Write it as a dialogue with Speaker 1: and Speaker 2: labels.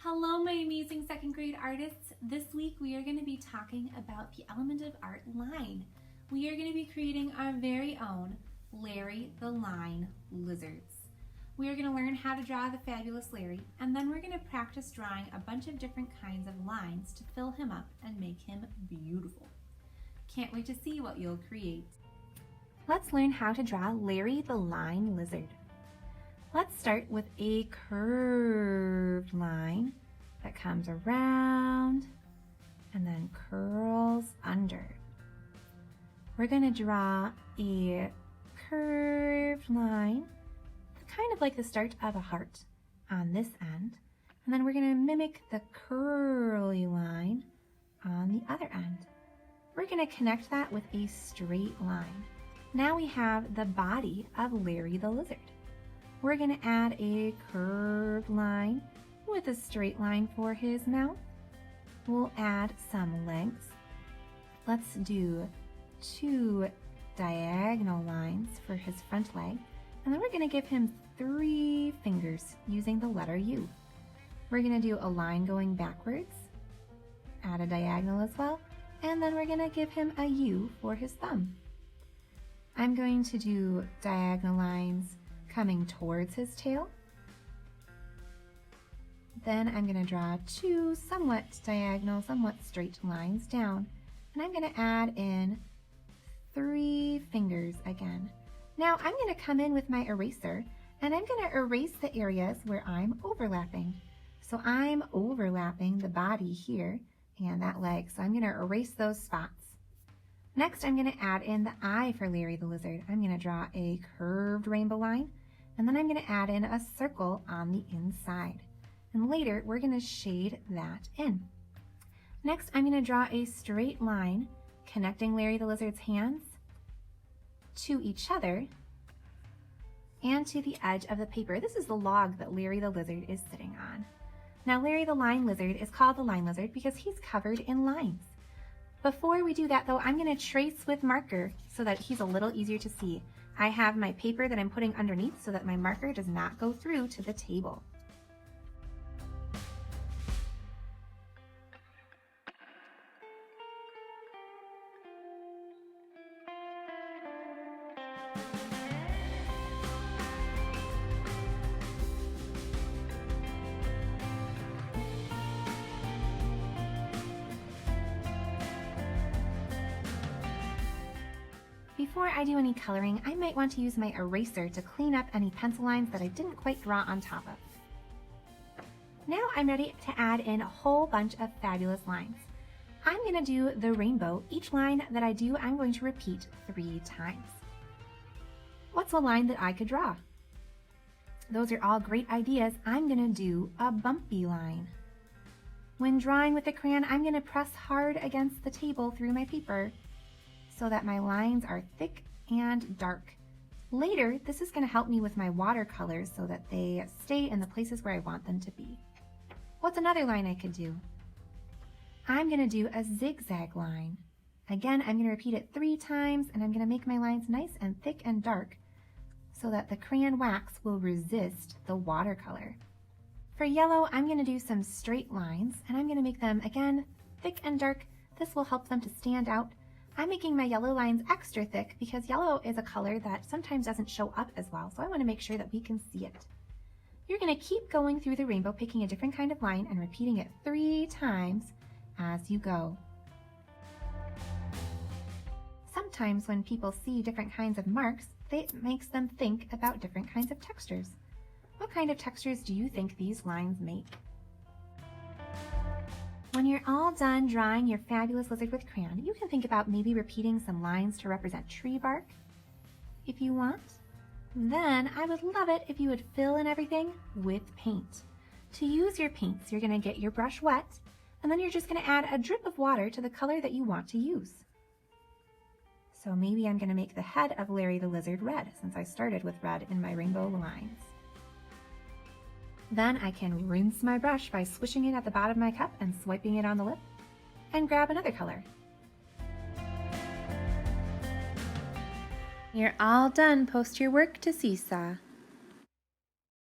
Speaker 1: Hello, my amazing second grade artists. This week we are going to be talking about the element of art line. We are going to be creating our very own Larry the Line Lizards. We are going to learn how to draw the fabulous Larry, and then we're going to practice drawing a bunch of different kinds of lines to fill him up and make him beautiful. Can't wait to see what you'll create. Let's learn how to draw Larry the Line Lizard. Let's start with a curved line that comes around and then curls under. We're going to draw a curved line, kind of like the start of a heart on this end, and then we're going to mimic the curly line on the other end. We're going to connect that with a straight line. Now we have the body of Larry the Lizard. We're going to add a curved line with a straight line for his mouth. We'll add some legs. Let's do 2 diagonal lines for his front leg. And then we're going to give him 3 fingers using the letter U. We're going to do a line going backwards, add a diagonal as well, and then we're going to give him a U for his thumb. I'm going to do diagonal lines coming towards his tail. Then I'm going to draw 2 somewhat diagonal, somewhat straight lines down, and I'm going to add in 3 fingers again. Now I'm going to come in with my eraser, and I'm going to erase the areas where I'm overlapping. So I'm overlapping the body here and that leg, so I'm going to erase those spots. Next, I'm going to add in the eye for Larry the Lizard. I'm going to draw a curved rainbow line, and then I'm going to add in a circle on the inside. And later, we're going to shade that in. Next, I'm going to draw a straight line connecting Larry the Lizard's hands to each other and to the edge of the paper. This is the log that Larry the Lizard is sitting on. Now, Larry the Line Lizard is called the Line Lizard because he's covered in lines. Before we do that though, I'm going to trace with marker so that he's a little easier to see. I have my paper that I'm putting underneath so that my marker does not go through to the table. Before I do any coloring, I might want to use my eraser to clean up any pencil lines that I didn't quite draw on top of. Now I'm ready to add in a whole bunch of fabulous lines. I'm going to do the rainbow. Each line that I do, I'm going to repeat 3 times. What's a line that I could draw? Those are all great ideas. I'm going to do a bumpy line. When drawing with a crayon, I'm going to press hard against the table through my paper so that my lines are thick and dark. Later, this is going to help me with my watercolors so that they stay in the places where I want them to be. What's another line I could do? I'm going to do a zigzag line. Again, I'm going to repeat it 3 times, and I'm going to make my lines nice and thick and dark so that the crayon wax will resist the watercolor. For yellow, I'm going to do some straight lines, and I'm going to make them, again, thick and dark. This will help them to stand out. I'm making my yellow lines extra thick because yellow is a color that sometimes doesn't show up as well, so I want to make sure that we can see it. You're going to keep going through the rainbow, picking a different kind of line and repeating it 3 times as you go. Sometimes when people see different kinds of marks, it makes them think about different kinds of textures. What kind of textures do you think these lines make? When you're all done drawing your fabulous lizard with crayon, you can think about maybe repeating some lines to represent tree bark if you want. Then I would love it if you would fill in everything with paint. To use your paints, you're going to get your brush wet, and then you're just going to add a drip of water to the color that you want to use. So maybe I'm going to make the head of Larry the Lizard red, since I started with red in my rainbow lines. Then I can rinse my brush by swishing it at the bottom of my cup and swiping it on the lip, and grab another color. You're all done. Post your work to Seesaw.